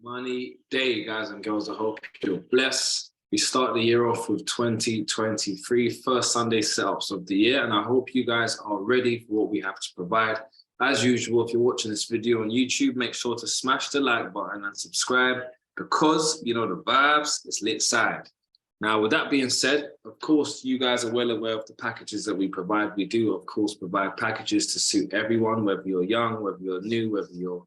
Money day, guys and girls. I hope you're blessed. We start the year off with 2023, first Sunday setups of the year, and I hope you guys are ready for what we have to provide. As usual, if you're watching this video on YouTube, make sure to smash the like button and subscribe because you know the vibes, it's lit side. Now, with that being said, of course, you guys are well aware of the packages that we provide. We do, of course, provide packages to suit everyone, whether you're young, whether you're new, whether you're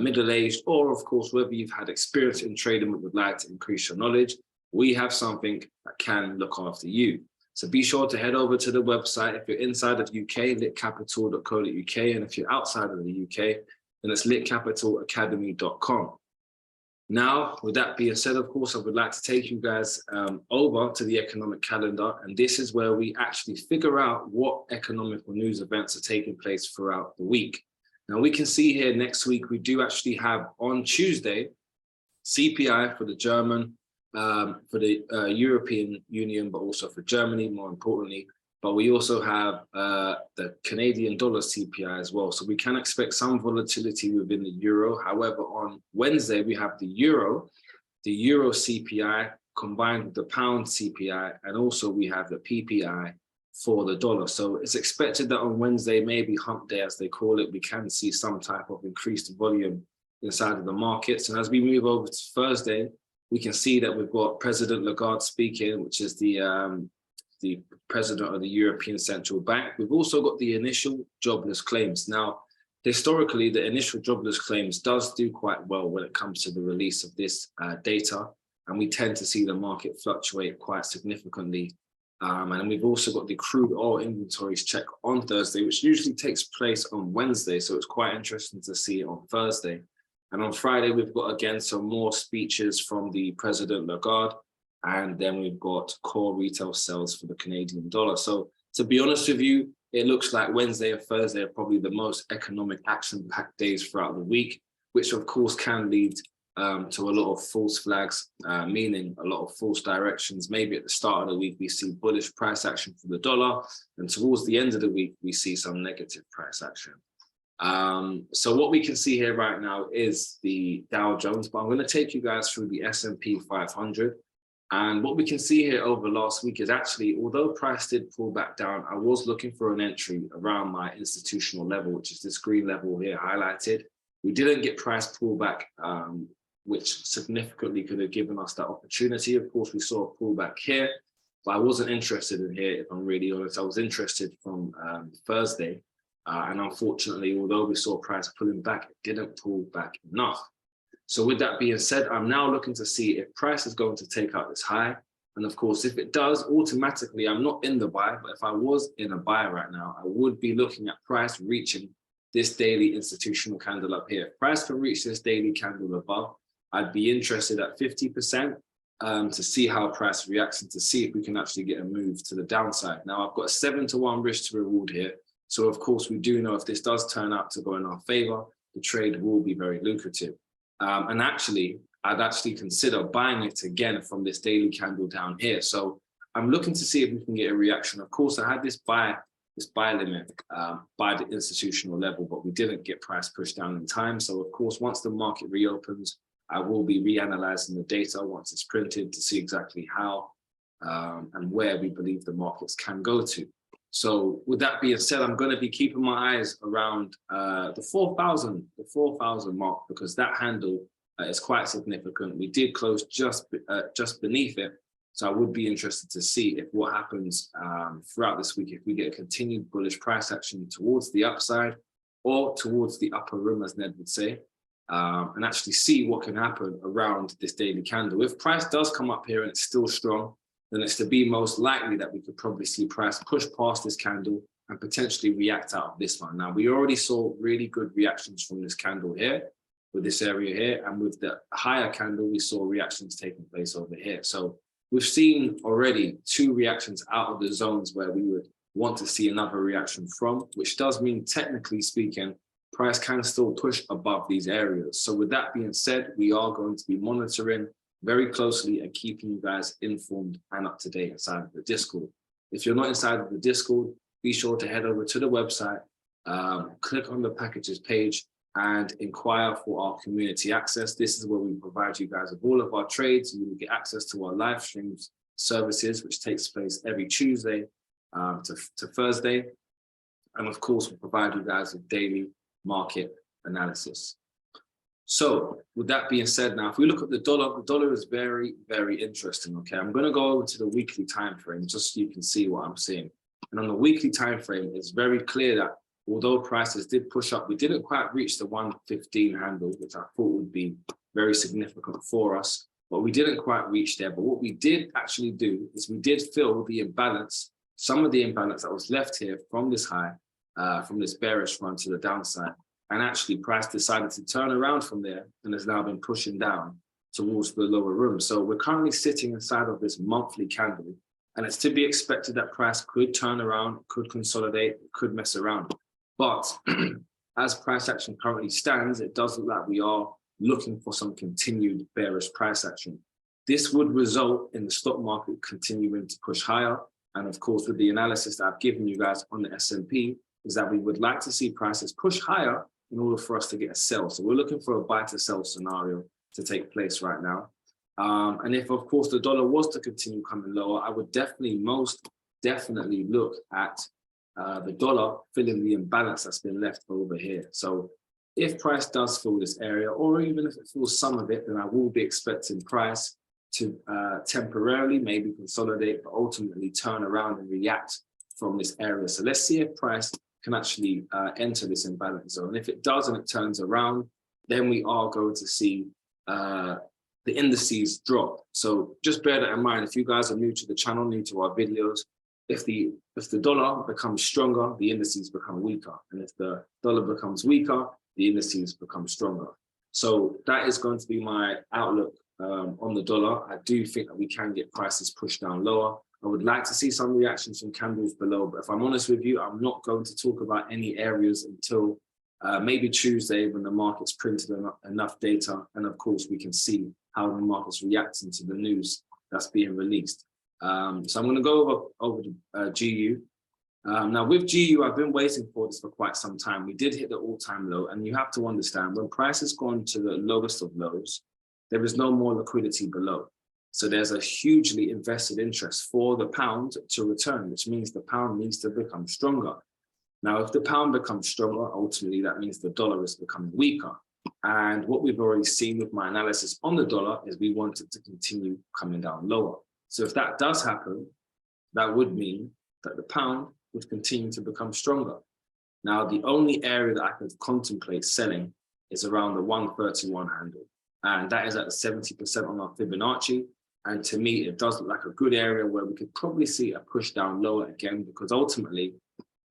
middle-aged, or of course, whether you've had experience in trading but would like to increase your knowledge, we have something that can look after you. So be sure to head over to the website. If you're inside of UK, litcapital.co.uk, and if you're outside of the UK, then it's litcapitalacademy.com. Now, with that being said, of course, I would like to take you guys over to the economic calendar, and this is where we actually figure out what economical news events are taking place throughout the week. Now, we can see here next week, we do actually have on Tuesday, CPI for the German, for the European Union, but also for Germany, more importantly. But we also have the Canadian dollar CPI as well. So we can expect some volatility within the euro. However, on Wednesday, we have the euro CPI combined with the pound CPI, and also we have the PPI for the dollar. So it's expected that on Wednesday, maybe hump day as they call it, we can see some type of increased volume inside of the markets. And as we move over to Thursday, we can see that we've got President Lagarde speaking, which is the president of the European Central Bank. We've also got the initial jobless claims. Now, historically, the initial jobless claims does do quite well when it comes to the release of this data, and we tend to see the market fluctuate quite significantly. And we've also got the crude oil inventories check on Thursday, which usually takes place on Wednesday. So it's quite interesting to see it on Thursday. And on Friday, we've got, again, some more speeches from the President Lagarde. And then we've got core retail sales for the Canadian dollar. So to be honest with you, it looks like Wednesday and Thursday are probably the most economic action-packed days throughout the week, which of course can lead to a lot of false flags, meaning a lot of false directions. Maybe at the start of the week, we see bullish price action for the dollar, and towards the end of the week, we see some negative price action. So what we can see here right now is the Dow Jones, but I'm going to take you guys through the S&P 500. And what we can see here over last week is actually, although price did pull back down, I was looking for an entry around my institutional level, which is this green level here highlighted. We didn't get price pullback, which significantly could have given us that opportunity. Of course, we saw a pullback here, but I wasn't interested in here, if I'm really honest. I was interested from Thursday. And unfortunately, although we saw price pulling back, it didn't pull back enough. So with that being said, I'm now looking to see if price is going to take out this high. And of course, if it does, automatically, I'm not in the buy, but if I was in a buy right now, I would be looking at price reaching this daily institutional candle up here. If price can reach this daily candle above, I'd be interested at 50% to see how price reacts and to see if we can actually get a move to the downside. Now, I've got a 7-to-1 risk to reward here. So of course, we do know if this does turn out to go in our favor, the trade will be very lucrative. And actually, I'd actually consider buying it again from this daily candle down here. So I'm looking to see if we can get a reaction. Of course, I had this buy limit by the institutional level, but we didn't get price pushed down in time. So of course, once the market reopens, I will be reanalyzing the data once it's printed to see exactly how and where we believe the markets can go to. So with that being said, I'm going to be keeping my eyes around the 4,000 mark, because that handle is quite significant. We did close just beneath it. So I would be interested to see if what happens throughout this week, if we get a continued bullish price action towards the upside or towards the upper rim, as Ned would say, and actually see what can happen around this daily candle. If price does come up here and it's still strong, then it's to be most likely that we could probably see price push past this candle and potentially react out of this one. Now, we already saw really good reactions from this candle here, with this area here, and with the higher candle, we saw reactions taking place over here. So we've seen already 2 reactions out of the zones where we would want to see another reaction from, which does mean, technically speaking, price can still push above these areas. So with that being said, we are going to be monitoring very closely and keeping you guys informed and up to date inside of the Discord. If you're not inside of the Discord, be sure to head over to the website, click on the packages page, and inquire for our community access. This is where we provide you guys with all of our trades. You will get access to our live streams services, which takes place every Tuesday to Thursday. And of course, we'll provide you guys with daily market analysis. So with that being said, now, if we look at the dollar is very, very interesting, okay? I'm gonna go over to the weekly time frame just so you can see what I'm seeing. And on the weekly time frame, it's very clear that although prices did push up, we didn't quite reach the 115 handle, which I thought would be very significant for us, but we didn't quite reach there. But what we did actually do is we did fill the imbalance, some of the imbalance that was left here from this high, from this bearish run to the downside. And actually price decided to turn around from there and has now been pushing down towards the lower room. So we're currently sitting inside of this monthly candle, and it's to be expected that price could turn around, could consolidate, could mess around. But as price action currently stands, it does look like we are looking for some continued bearish price action. This would result in the stock market continuing to push higher. And of course, with the analysis that I've given you guys on the S&P, is that we would like to see prices push higher in order for us to get a sell. So we're looking for a buy to sell scenario to take place right now. And if, of course, the dollar was to continue coming lower, I would most definitely look at the dollar filling the imbalance that's been left over here. So if price does fill this area, or even if it fills some of it, then I will be expecting price to temporarily maybe consolidate, but ultimately turn around and react from this area. So let's see if price can actually enter this imbalance zone. If it does and it turns around, then we are going to see the indices drop. So just bear that in mind. If you guys are new to the channel, new to our videos, if the dollar becomes stronger, the indices become weaker. And if the dollar becomes weaker, the indices become stronger. So that is going to be my outlook on the dollar. I do think that we can get prices pushed down lower. I would like to see some reactions from candles below, but if I'm honest with you, I'm not going to talk about any areas until maybe Tuesday when the market's printed enough data. And of course, we can see how the market's reacting to the news that's being released. So I'm going to go over to GU. Now with GU, I've been waiting for this for quite some time. We did hit the all-time low, and you have to understand when price has gone to the lowest of lows, there is no more liquidity below. So there's a hugely invested interest for the pound to return, which means the pound needs to become stronger. Now, if the pound becomes stronger, ultimately that means the dollar is becoming weaker. And what we've already seen with my analysis on the dollar is we want it to continue coming down lower. So if that does happen, that would mean that the pound would continue to become stronger. Now, the only area that I could contemplate selling is around the 131 handle. And that is at 70% on our Fibonacci. And to me, it does look like a good area where we could probably see a push down lower again, because ultimately,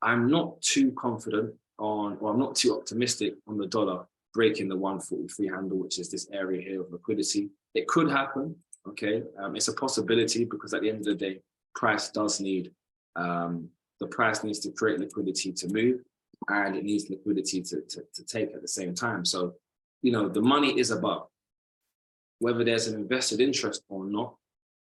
I'm not too confident on, or I'm not too optimistic on the dollar breaking the 143 handle, which is this area here of liquidity. It could happen, okay? It's a possibility because at the end of the day, price does need, the price needs to create liquidity to move, and it needs liquidity to take at the same time. So, you know, the money is above. Whether there's an invested interest or not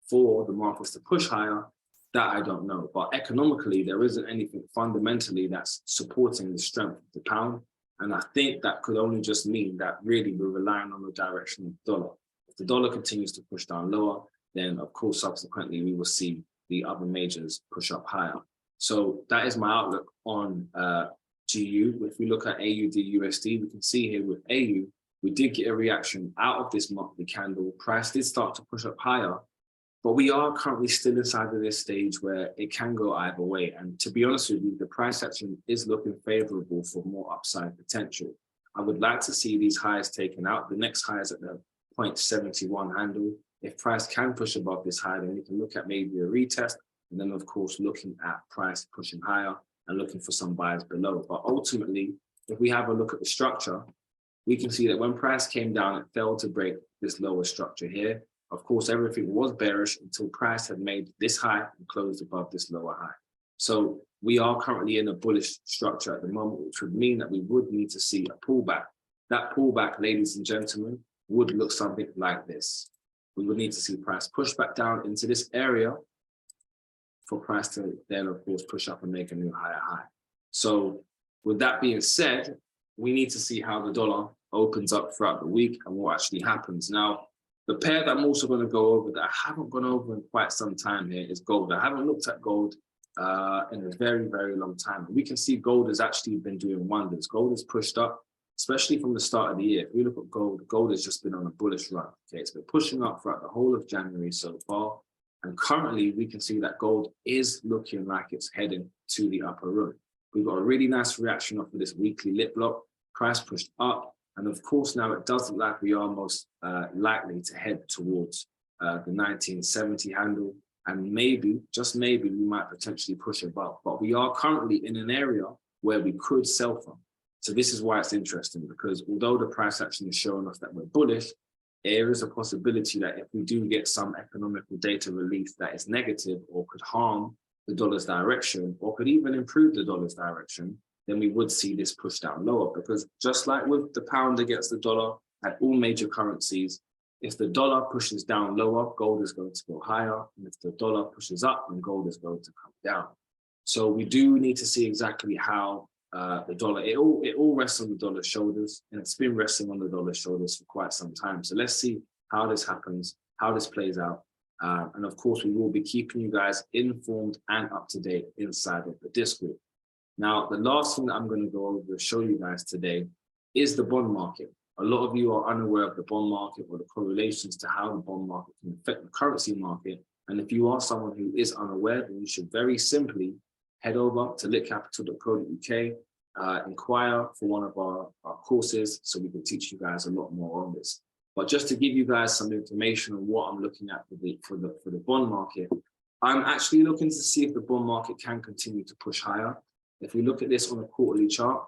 for the markets to push higher, that I don't know. But economically, there isn't anything fundamentally that's supporting the strength of the pound. And I think that could only just mean that really we're relying on the direction of the dollar. If the dollar continues to push down lower, then of course, subsequently, we will see the other majors push up higher. So that is my outlook on GU. If we look at AUD USD, we can see here with AU, we did get a reaction out of this monthly candle. Price did start to push up higher, but we are currently still inside of this stage where it can go either way. And to be honest with you, the price action is looking favorable for more upside potential. I would like to see these highs taken out. The next high is at the 0.71 handle. If price can push above this high, then we can look at maybe a retest. And then of course, looking at price pushing higher and looking for some buys below. But ultimately, if we have a look at the structure, we can see that when price came down, it failed to break this lower structure here. Of course, everything was bearish until price had made this high and closed above this lower high. So we are currently in a bullish structure at the moment, which would mean that we would need to see a pullback. That pullback, ladies and gentlemen, would look something like this. We would need to see price push back down into this area for price to then, of course, push up and make a new higher high. So with that being said, we need to see how the dollar opens up throughout the week and what actually happens. Now, the pair that I'm also going to go over that I haven't gone over in quite some time here is gold. I haven't looked at gold in a very, very long time. We can see gold has actually been doing wonders. Gold has pushed up, especially from the start of the year. If we look at gold, gold has just been on a bullish run. Okay, it's been pushing up throughout the whole of January so far. And currently, we can see that gold is looking like it's heading to the upper room. We've got a really nice reaction off of this weekly lip block. Price pushed up. And of course, now it does look like we are most likely to head towards the 1970 handle. And maybe, just maybe, we might potentially push above. But we are currently in an area where we could sell from. So this is why it's interesting, because although the price action is showing us that we're bullish, there is a possibility that if we do get some economical data release that is negative or could harm the dollar's direction or could even improve the dollar's direction, then we would see this push down lower. Because just like with the pound against the dollar at all major currencies, if the dollar pushes down lower, gold is going to go higher. And if the dollar pushes up, then gold is going to come down. So we do need to see exactly how the dollar, it all rests on the dollar's shoulders, and it's been resting on the dollar's shoulders for quite some time. So let's see how this happens, how this plays out. And of course, we will be keeping you guys informed and up to date inside of the Discord. Now, the last thing that I'm going to go over to show you guys today is the bond market. A lot of you are unaware of the bond market or the correlations to how the bond market can affect the currency market. And if you are someone who is unaware, then you should very simply head over to litcapital.co.uk, inquire for one of our courses so we can teach you guys a lot more on this. But just to give you guys some information on what I'm looking at for the bond market, I'm actually looking to see if the bond market can continue to push higher. If we look at this on a quarterly chart,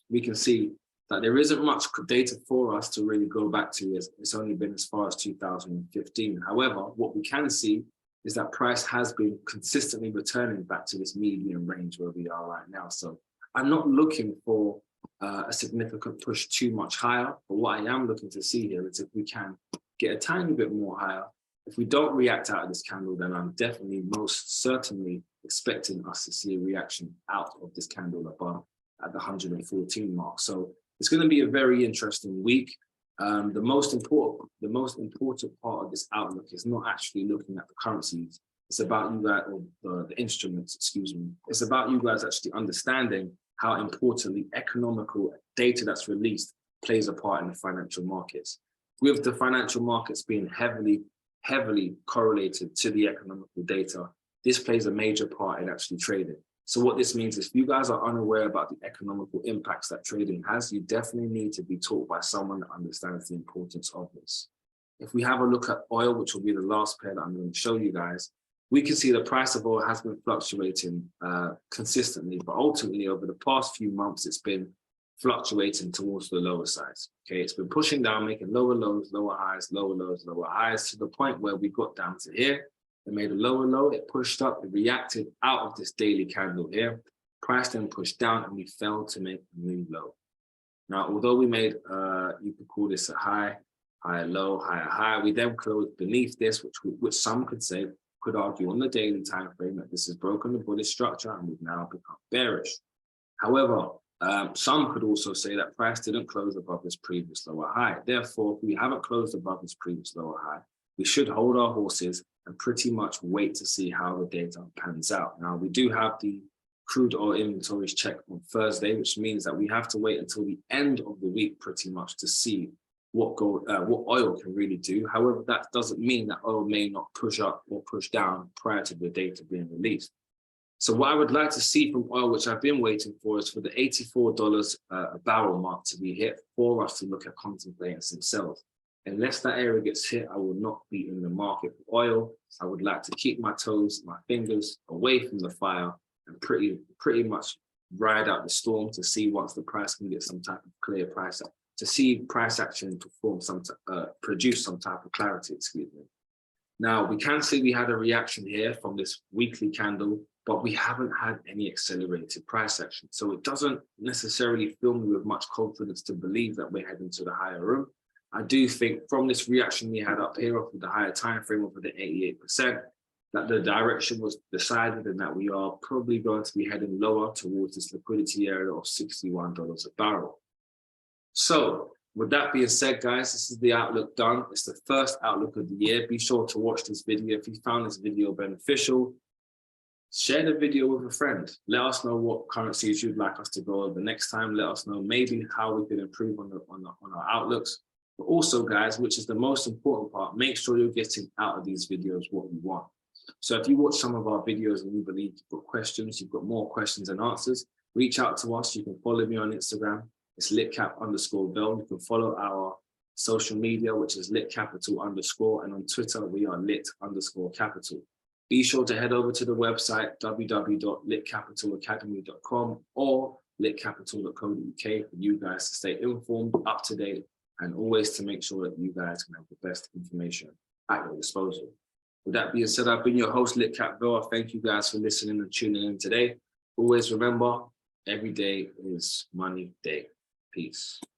we can see that there isn't much data for us to really go back to. It's only been as far as 2015. However, what we can see is that price has been consistently returning back to this median range where we are right now. So I'm not looking for a significant push too much higher, but what I am looking to see here is if we can get a tiny bit more higher. If we don't react out of this candle, then I'm definitely most certainly expecting us to see a reaction out of this candle above at the 114 mark. So it's going to be a very interesting week. The most important part of this outlook is not actually looking at the currencies. It's about you guys, or the instruments, excuse me. It's about you guys actually understanding how importantly economical data that's released plays a part in the financial markets. With the financial markets being heavily correlated to the economical data, this plays a major part in actually trading. So what this means is if you guys are unaware about the economical impacts that trading has, you definitely need to be taught by someone that understands the importance of this. If we have a look at oil, which will be the last pair that I'm going to show you guys, we can see the price of oil has been fluctuating consistently, but ultimately over the past few months, it's been fluctuating towards the lower sides. Okay, it's been pushing down, making lower lows, lower highs, lower lows, lower highs, to the point where we got down to here. It made a lower low, it pushed up, it reacted out of this daily candle here. Price then pushed down and we fell to make a new low. Now, although we made, you could call this a high, higher low, higher high, we then closed beneath this, which some could argue on the daily time frame that this has broken the bullish structure and we've now become bearish. However, some could also say that price didn't close above this previous lower high. Therefore, if we haven't closed above this previous lower high, we should hold our horses and pretty much wait to see how the data pans out. Now, we do have the crude oil inventories check on Thursday, which means that we have to wait until the end of the week pretty much to see what oil can really do. However, that doesn't mean that oil may not push up or push down prior to the data being released. So what I would like to see from oil, which I've been waiting for, is for the $84 a barrel mark to be hit for us to look at contemplating some sales. Unless that area gets hit, I will not be in the market for oil. I would like to keep my toes, my fingers away from the fire and pretty much ride out the storm to see once the price can get some type of clear price, to see price action produce some type of clarity, excuse me. Now, we can see we had a reaction here from this weekly candle, but we haven't had any accelerated price action. So it doesn't necessarily fill me with much confidence to believe that we're heading to the higher room. I do think from this reaction we had up here off of the higher time frame over the 88%, that the direction was decided and that we are probably going to be heading lower towards this liquidity area of $61 a barrel. So with that being said, guys, this is the outlook done. It's the first outlook of the year. Be sure to watch this video. If you found this video beneficial, share the video with a friend. Let us know what currencies you'd like us to go over next time. Let us know maybe how we can improve on our outlooks. But also, guys, which is the most important part, make sure you're getting out of these videos what you want. So if you watch some of our videos and you believe you've got questions, you've got more questions and answers, reach out to us. You can follow me on Instagram. It's litcap_vel. You can follow our social media, which is litcapital_, and on Twitter, we are lit_capital. Be sure to head over to the website, www.litcapitalacademy.com or litcapital.co.uk for you guys to stay informed, up to date, and always to make sure that you guys can have the best information at your disposal. With that being said, I've been your host, LitCapVille. Thank you guys for listening and tuning in today. Always remember, every day is money day. Peace.